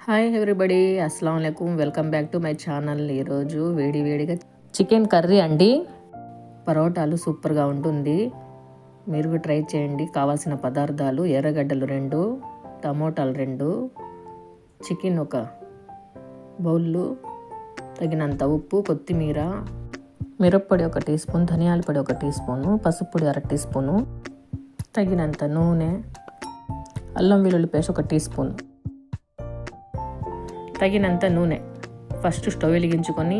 Hi everybody, అస్సలం వాలేకుమ్. Welcome back to my channel. ఈరోజు వేడిగా చికెన్ కర్రీ అండి. పరోటాలు సూపర్గా ఉంటుంది. మీరు ట్రై చేయండి. కావాల్సిన పదార్థాలు: ఎర్రగడ్డలు 2, టమోటాలు 2, చికెన్ ఒక బౌల్లో, తగినంత ఉప్పు, కొత్తిమీర, మిరప్పొడి 1 టీ స్పూన్, ధనియాల పొడి 1 టీ స్పూను, పసుపు పొడి 1/2 టీ స్పూను, తగినంత నూనె, అల్లం వెల్లుల్లి పేస్ట్ 1 టీ స్పూన్, తగినంత నూనె. ఫస్ట్ స్టవ్ వెలిగించుకొని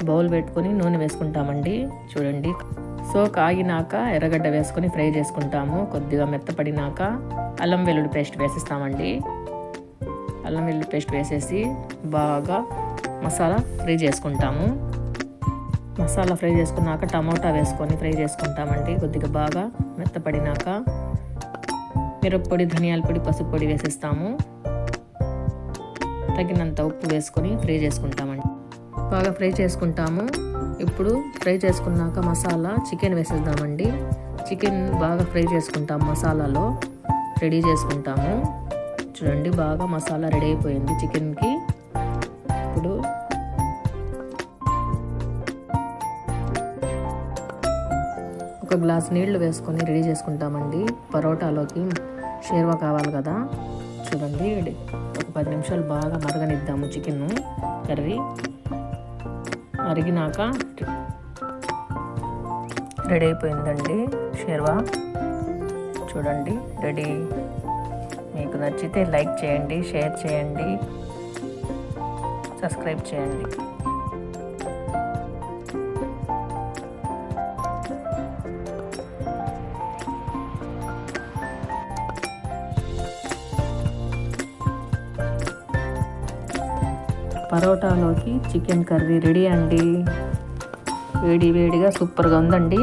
బౌల్ పెట్టుకొని నూనె వేసుకుంటామండి. చూడండి, సో కాగినాక ఎర్రగడ్డ వేసుకొని ఫ్రై చేసుకుంటాము. కొద్దిగా మెత్తపడినాక అల్లం వెల్లుల్లి పేస్ట్ వేసేస్తామండి. అల్లం వెల్లుల్లి పేస్ట్ వేసేసి బాగా మసాలా ఫ్రై చేసుకుంటాము. మసాలా ఫ్రై చేసుకున్నాక టమోటా వేసుకొని ఫ్రై చేసుకుంటామండి. కొద్దిగా బాగా మెత్తపడినాక మిరప్పొడి, ధనియాల పొడి, పసుపు పొడి వేసేస్తాము. తగినంత ఉప్పు వేసుకొని ఫ్రై చేసుకుంటామండి. బాగా ఫ్రై చేసుకుంటాము. ఇప్పుడు ఫ్రై చేసుకున్నాక మసాలా చికెన్ వేసేద్దామండి. చికెన్ బాగా ఫ్రై చేసుకుంటాము. మసాలాలో రెడీ చేసుకుంటాము. చూడండి, బాగా మసాలా రెడీ అయిపోయింది చికెన్కి. ఇప్పుడు ఒక గ్లాస్ నీళ్లు వేసుకొని రెడీ చేసుకుంటామండి. పరోటాలోకి షేర్వా కావాలి కదా. చూడండి, ఒక 10 నిమిషాలు బాగా మరగనిద్దాము. చికెన్ కర్రీ మరిగినాక రెడీ అయిపోయిందండి షేర్వా. చూడండి, రెడీ. మీకు నచ్చితే లైక్ చేయండి, షేర్ చేయండి, సబ్స్క్రైబ్ చేయండి. పరోటాలోకి చికెన్ కర్రీ రెడీ అండి. వేడిగా సూపర్గా ఉందండి.